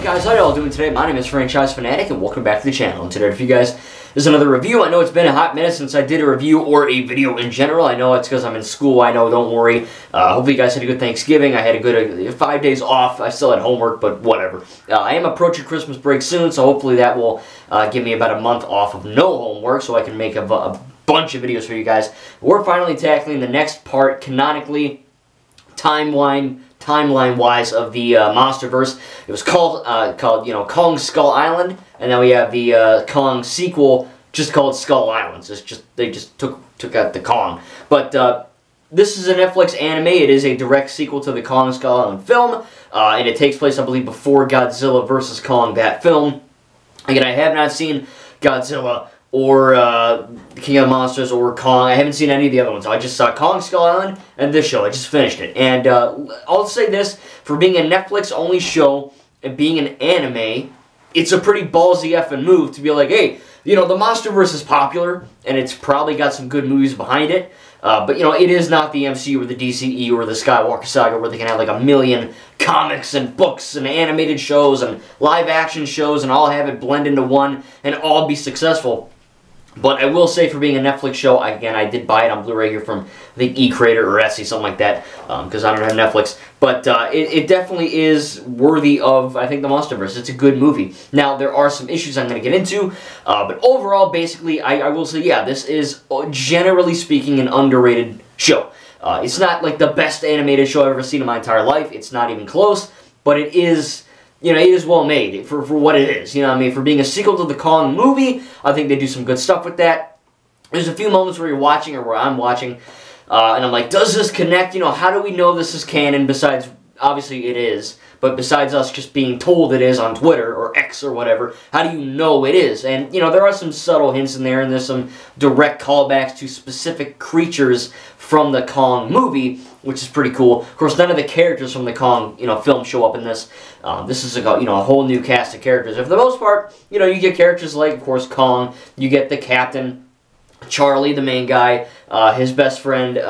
guys, how y'all doing today? My name is Franchise Fanatic and welcome back to the channel. And today for you guys is another review. I know it's been a hot minute since I did a review or a video in general. I know it's because I'm in school. I know, don't worry. Hopefully you guys had a good Thanksgiving. I had a good 5 days off. I still had homework, but whatever. I am approaching Christmas break soon, so hopefully that will give me about a month off of no homework so I can make a bunch of videos for you guys. We're finally tackling the next part canonically, timeline-wise of the MonsterVerse. It was called Kong Skull Island, and then we have the Kong sequel just called Skull Islands. They just took out the Kong. But this is a Netflix anime. It is a direct sequel to the Kong Skull Island film, and it takes place, I believe, before Godzilla vs. Kong, that film. Again, I have not seen Godzilla or King of the Monsters or Kong. I haven't seen any of the other ones. I just saw Kong Skull Island and this show. I just finished it. And I'll say this, for being a Netflix-only show and being an anime, it's a pretty ballsy effing move to be like, hey, you know, the MonsterVerse is popular, and it's probably got some good movies behind it. But, you know, it is not the MCU or the DCE or the Skywalker Saga where they can have like a million comics and books and animated shows and live-action shows and all have it blend into one and all be successful. But I will say, for being a Netflix show, again, I did buy it on Blu-ray here from, I think, eCreator or Etsy, something like that, because I don't have Netflix. But it definitely is worthy of, I think, the MonsterVerse. It's a good movie. Now, there are some issues I'm going to get into, but overall, basically, I will say, yeah, this is, generally speaking, an underrated show. It's not, like, the best animated show I've ever seen in my entire life. It's not even close, but it is... You know, it is well made for what it is. You know what I mean? For being a sequel to the Kong movie, I think they do some good stuff with that. There's a few moments where you're watching, or where I'm watching, and I'm like, does this connect? You know, how do we know this is canon besides, obviously it is, but besides us just being told it is on Twitter or X or whatever, how do you know it is? And, you know, there are some subtle hints in there, and there's some direct callbacks to specific creatures from the Kong movie, which is pretty cool. Of course, none of the characters from the Kong, you know, film show up in this. This is a, you know, a whole new cast of characters. And for the most part, you know, you get characters like, of course, Kong. You get the captain, Charlie, the main guy, his best friend,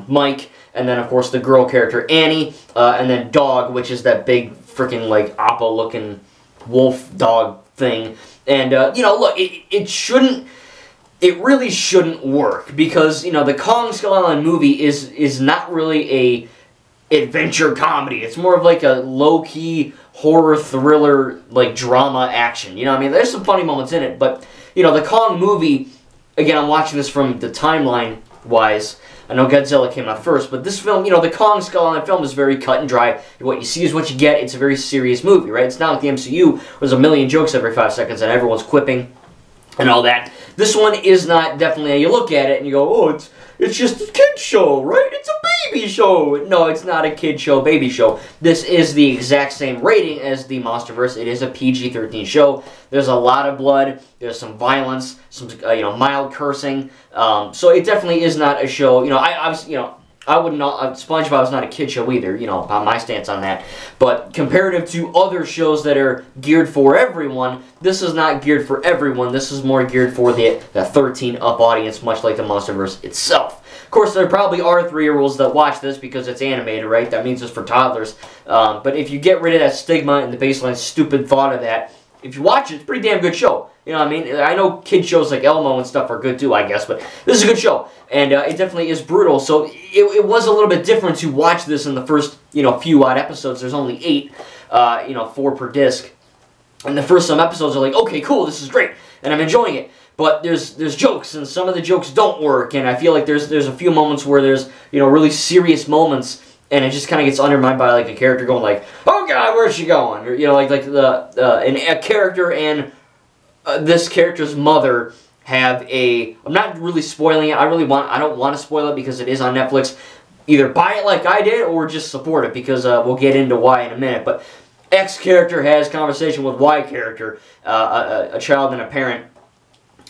Mike, and then, of course, the girl character, Annie, and then Dog, which is that big freaking, like, Appa-looking wolf dog thing. And, you know, look, it really shouldn't work, because, you know, the Kong Skull Island movie is not really a adventure comedy. It's more of like a low-key horror thriller, like, drama action. You know what I mean? There's some funny moments in it, but, you know, the Kong movie, again, I'm watching this from the timeline-wise. I know Godzilla came out first, but this film, you know, the Kong Skull Island film is very cut and dry. What you see is what you get. It's a very serious movie, right? It's not like the MCU, where there's a million jokes every 5 seconds and everyone's quipping and all that. This one is not, definitely, you look at it and you go, oh, it's just a kid show, right? It's a baby show. No, it's not a kid show, baby show. This is the exact same rating as the MonsterVerse. It is a PG-13 show. There's a lot of blood. There's some violence, some you know, mild cursing. So it definitely is not a show. You know, I would not. SpongeBob is not a kid show either. You know, on my stance on that. But comparative to other shows that are geared for everyone, this is not geared for everyone. This is more geared for the 13-up audience, much like the MonsterVerse itself. Of course, there probably are 3-year-olds that watch this because it's animated, right? That means it's for toddlers. But if you get rid of that stigma and the baseline stupid thought of that, if you watch it, it's a pretty damn good show. You know what I mean? I know kid shows like Elmo and stuff are good too, I guess, but this is a good show. And it definitely is brutal. So it was a little bit different to watch this in the first, you know, few odd episodes. There's only 8, you know, 4 per disc. And the first some episodes are like, okay, cool, this is great, and I'm enjoying it. But there's jokes, and some of the jokes don't work, and I feel like there's a few moments where there's, you know, really serious moments, and it just kind of gets undermined by like a character going like, oh god, where's she going? Or, you know, like a character and this character's mother have a. I'm not really spoiling it. I don't want to spoil it because it is on Netflix. Either buy it like I did or just support it, because we'll get into why in a minute. But X character has conversation with Y character, a child and a parent,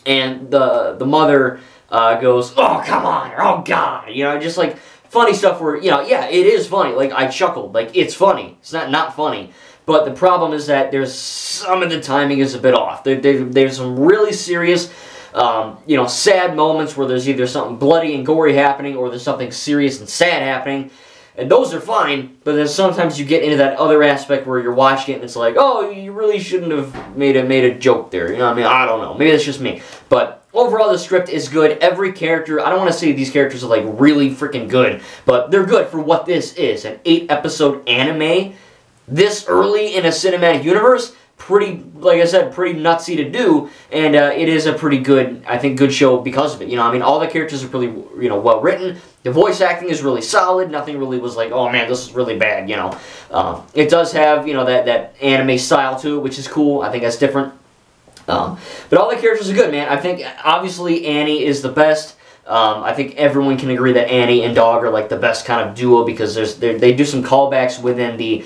and the mother goes, oh come on, or oh god, you know, just like funny stuff where, you know, yeah, it is funny. Like, I chuckled. Like, it's funny. It's not funny. But the problem is that there's some of the timing is a bit off. There's some really serious, you know, sad moments where there's either something bloody and gory happening or there's something serious and sad happening. And those are fine, but then sometimes you get into that other aspect where you're watching it and it's like, oh, you really shouldn't have made a joke there. You know what I mean? I don't know. Maybe that's just me. But overall, the script is good. Every character, I don't want to say these characters are like really freaking good, but they're good for what this is. An 8-episode anime this early in a cinematic universe. Pretty, like I said, pretty nutsy to do, and it is a pretty good, I think, good show because of it. You know, I mean, all the characters are really, you know, well written. The voice acting is really solid. Nothing really was like, oh man, this is really bad. You know, it does have, you know, that anime style to it, which is cool. I think that's different. But all the characters are good, man. I think obviously Annie is the best. I think everyone can agree that Annie and Dog are like the best kind of duo because they do some callbacks within the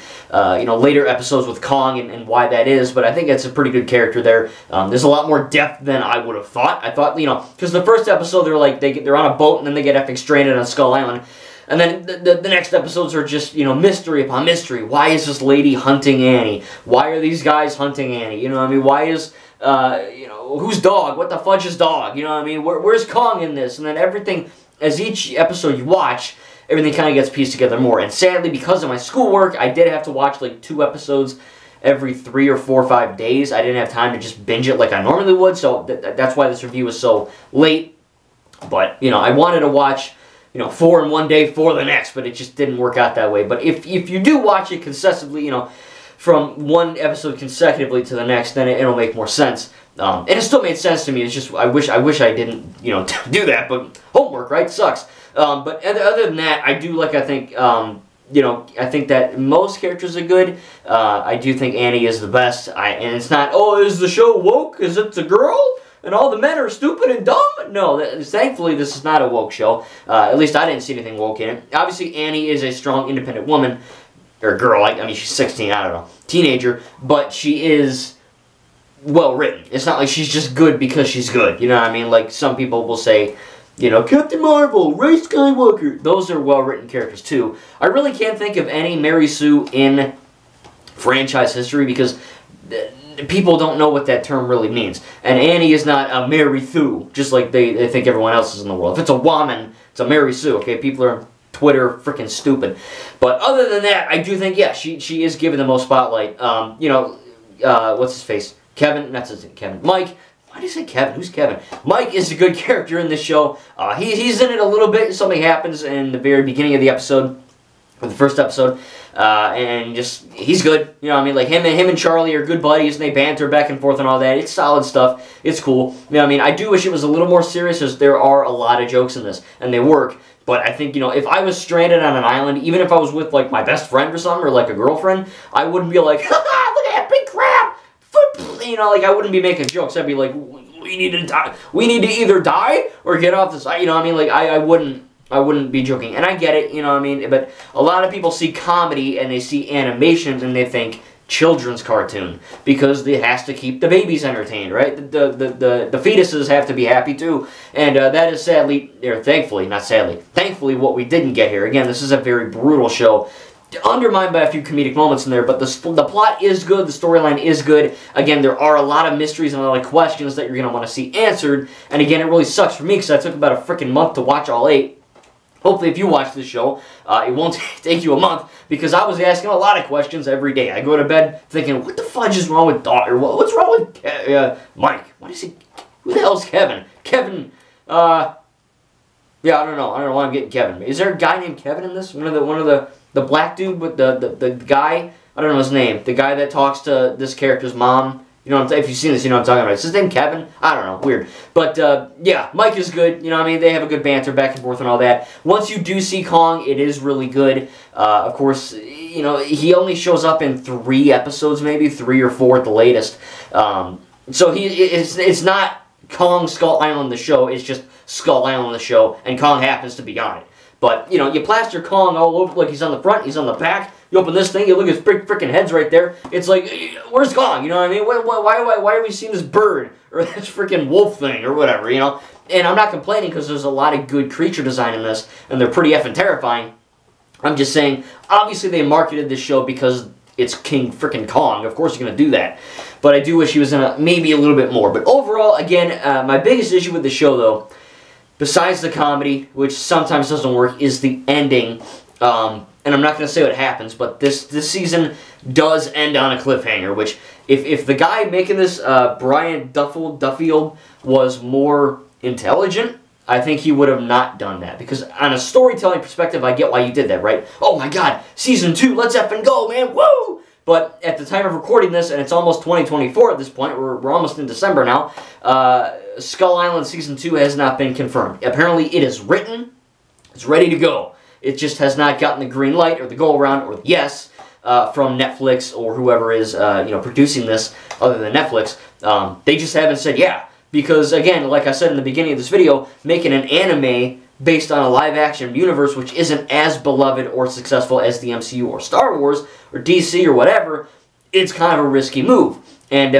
you know, later episodes with Kong and why that is, but I think it's a pretty good character there. There's a lot more depth than I would have thought. I thought, you know, because the first episode they're like they're on a boat and then they get effing stranded on Skull Island. And then the next episodes are just, you know, mystery upon mystery. Why is this lady hunting Annie? Why are these guys hunting Annie? You know what I mean? Why is, you know, who's Dog? What the fudge is Dog? You know what I mean? Where's Kong in this? And then everything, as each episode you watch, everything kind of gets pieced together more. And sadly, because of my schoolwork, I did have to watch like 2 episodes every 3 or 4 or 5 days. I didn't have time to just binge it like I normally would, so that's why this review was so late. But, you know, I wanted to watch, you know, 4 in one day, 4 the next, but it just didn't work out that way. But if you do watch it consecutively, you know, from one episode consecutively to the next, then it'll make more sense. And it still made sense to me. It's just I wish I didn't, you know, do that. But homework, right? Sucks. But other than that, I do like. I think you know, I think that most characters are good. I do think Annie is the best. And it's not, oh, is the show woke? Is it a girl? And all the men are stupid and dumb? No, thankfully this is not a woke show. At least I didn't see anything woke in it. Obviously, Annie is a strong, independent woman. Or girl, I mean, she's 16, I don't know. Teenager. But she is well written. It's not like she's just good because she's good. You know what I mean? Like some people will say, you know, Captain Marvel, Rey Skywalker. Those are well-written characters, too. I really can't think of any Mary Sue in franchise history because people don't know what that term really means. And Annie is not a Mary Sue, just like they think everyone else is in the world. If it's a woman, it's a Mary Sue, okay? People are on Twitter freaking stupid. But other than that, I do think, yeah, she is given the most spotlight. You know, what's his face? Kevin? That's his name, Kevin. Mike. Why did I say Kevin? Who's Kevin? Mike is a good character in this show. He's in it a little bit. Something happens in the very beginning of the episode, or the first episode, and just, he's good. You know what I mean? Like, him and Charlie are good buddies, and they banter back and forth and all that. It's solid stuff. It's cool. You know what I mean? I do wish it was a little more serious, because there are a lot of jokes in this, and they work. But I think, you know, if I was stranded on an island, even if I was with, like, my best friend or something, or, like, a girlfriend, I wouldn't be like, ha-ha, look at that big crab! You know, like, I wouldn't be making jokes. I'd be like, we need to die. We need to either die or get off this. You know what I mean? Like, I wouldn't be joking. And I get it, you know what I mean? But a lot of people see comedy and they see animations and they think children's cartoon because it has to keep the babies entertained, right? The fetuses have to be happy too. And that is sadly, or thankfully, not sadly, thankfully what we didn't get here. Again, this is a very brutal show. Undermined by a few comedic moments in there, but the plot is good, the storyline is good. Again, there are a lot of mysteries and a lot of questions that you're going to want to see answered. And again, it really sucks for me because I took about a freaking month to watch all 8. Hopefully, if you watch this show, it won't take you a month because I was asking a lot of questions every day. I go to bed thinking, what the fudge is wrong with Dog? Or what's wrong with Mike? What is he? Who the hell's Kevin? Kevin, yeah, I don't know. I don't know why I'm getting Kevin. Is there a guy named Kevin in this? One of the black dude with the guy, I don't know his name. The guy that talks to this character's mom. You know what I'm if you've seen this, you know what I'm talking about. Is his name Kevin? I don't know. Weird. But, yeah, Mike is good. You know what I mean? They have a good banter back and forth and all that. Once you do see Kong, it is really good. Of course, you know, he only shows up in 3 episodes, maybe 3 or 4 at the latest. So it's not Kong Skull Island the show. It's just Skull Island the show, and Kong happens to be on it. But, you know, you plaster Kong all over, like he's on the front, he's on the back. You open this thing, you look at his big freaking heads right there. It's like, where's Kong? You know what I mean? Why are we seeing this bird? Or this freaking wolf thing, or whatever, you know? And I'm not complaining because there's a lot of good creature design in this, and they're pretty effing terrifying. I'm just saying, obviously they marketed this show because it's King freaking Kong. Of course you're going to do that. But I do wish he was in maybe a little bit more. But overall, again, my biggest issue with the show, though, besides the comedy, which sometimes doesn't work, is the ending. And and I'm not going to say what happens, but this season does end on a cliffhanger, which, if the guy making this, Brian Duffield, was more intelligent, I think he would have not done that. Because on a storytelling perspective, I get why you did that, right? Oh my god, Season 2, let's effing go, man, woo! But at the time of recording this, and it's almost 2024 at this point, we're almost in December now, Skull Island Season 2 has not been confirmed. Apparently it is written, it's ready to go. It just has not gotten the green light, or the go-around, or the yes, from Netflix, or whoever is producing this, other than Netflix. They just haven't said yeah. Because, again, like I said in the beginning of this video, making an anime based on a live-action universe which isn't as beloved or successful as the MCU or Star Wars or DC or whatever, it's kind of a risky move. And,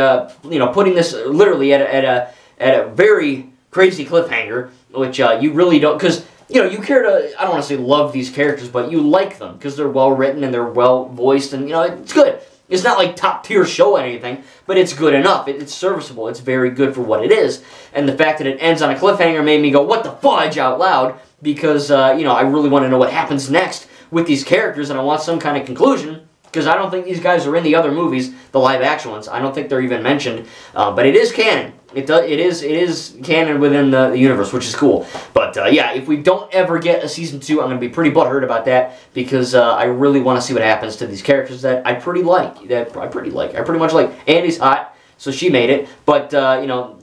putting this literally at a very crazy cliffhanger, which you really don't... Because, you care to... I don't want to say love these characters, but you like them because they're well-written and they're well-voiced and, it's good. It's not like top-tier show or anything, but it's good enough. It's serviceable. It's very good for what it is. And the fact that it ends on a cliffhanger made me go, what the fudge, out loud, because, I really want to know what happens next with these characters, and I want some kind of conclusion, because I don't think these guys are in the other movies, the live-action ones. I don't think they're even mentioned, but it is canon. It is canon within the universe, which is cool. But, yeah, if we don't ever get a Season 2, I'm going to be pretty butthurt about that, because I really want to see what happens to these characters that I pretty like. I pretty much like. Andy's hot, so she made it. But,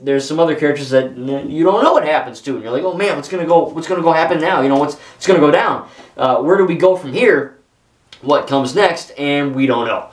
there's some other characters that you don't know what happens to, and you're like, oh, man, what's going to go happen now? What's going to go down? Where do we go from here? What comes next? And we don't know.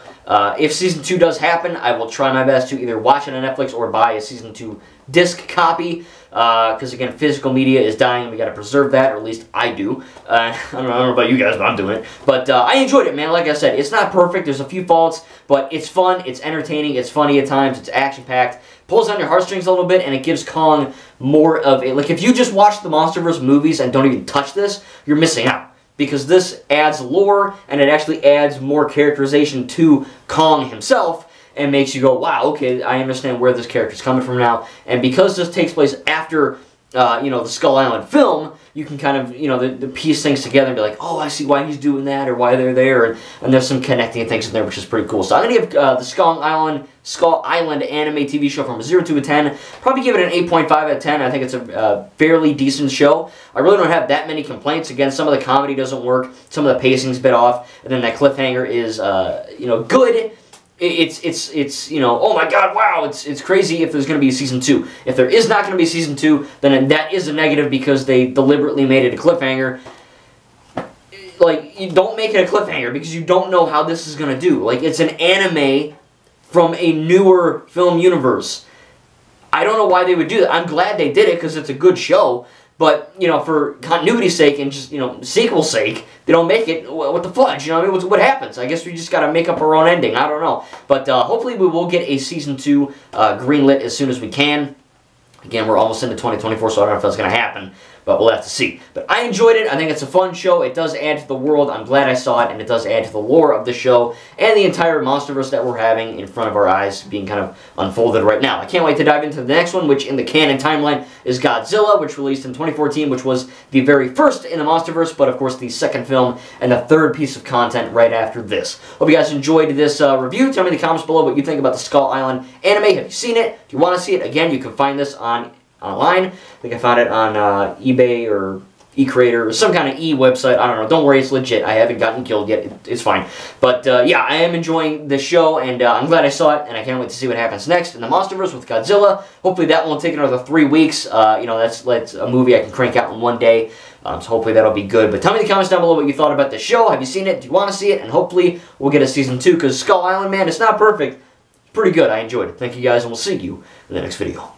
If Season 2 does happen, I will try my best to either watch it on Netflix or buy a Season 2 disc copy. Because, again, physical media is dying. We got to preserve that, or at least I do. I don't know about you guys, but I'm doing it. But I enjoyed it, man. Like I said, it's not perfect. There's a few faults, but it's fun. It's entertaining. It's funny at times. It's action-packed. Pulls on your heartstrings a little bit, and it gives Kong more of a... Like, if you just watch the MonsterVerse movies and don't even touch this, you're missing out. Because this adds lore, and it actually adds more characterization to Kong himself, and makes you go, wow, okay, I understand where this character's coming from now. And because this takes place after, the Skull Island film, you can kind of, the piece things together and be like, oh, I see why he's doing that, or why they're there, and there's some connecting things in there, which is pretty cool. So I'm going to give the Skull Island anime TV show from a 0 to a 10. Probably give it an 8.5 out of 10. I think it's a fairly decent show. I really don't have that many complaints. Again, some of the comedy doesn't work. Some of the pacing's a bit off. And then that cliffhanger is, good. It's oh my god, wow, it's crazy if there's going to be a Season 2. If there is not going to be a Season 2, then that is a negative because they deliberately made it a cliffhanger. Like, you don't make it a cliffhanger because you don't know how this is going to do. Like, it's an anime from a newer film universe. I don't know why they would do that. I'm glad they did it because it's a good show. But, for continuity's sake and just, sequel's sake, they don't make it. What the fudge? What happens? I guess we just got to make up our own ending. I don't know. But hopefully we will get a Season 2 greenlit as soon as we can. Again, we're almost into 2024, so I don't know if that's going to happen. But we'll have to see. But I enjoyed it. I think it's a fun show. It does add to the world. I'm glad I saw it, and it does add to the lore of the show and the entire MonsterVerse that we're having in front of our eyes being kind of unfolded right now. I can't wait to dive into the next one, which in the canon timeline is Godzilla, which released in 2014, which was the very first in the MonsterVerse, but of course the second film and the third piece of content right after this. Hope you guys enjoyed this review. Tell me in the comments below what you think about the Skull Island anime. Have you seen it? Do you want to see it? Again, you can find this online. I think I found it on eBay or eCreator or some kind of e-website. I don't know. Don't worry, it's legit. I haven't gotten killed yet. It's fine. But yeah, I am enjoying the show, and I'm glad I saw it, and I can't wait to see what happens next in the MonsterVerse with Godzilla. Hopefully that won't take another 3 weeks. That's a movie I can crank out in one day. So hopefully that'll be good. But tell me in the comments down below what you thought about the show. Have you seen it? Do you want to see it? And hopefully we'll get a Season 2, because Skull Island, man, it's not perfect. It's pretty good. I enjoyed it. Thank you guys, and we'll see you in the next video.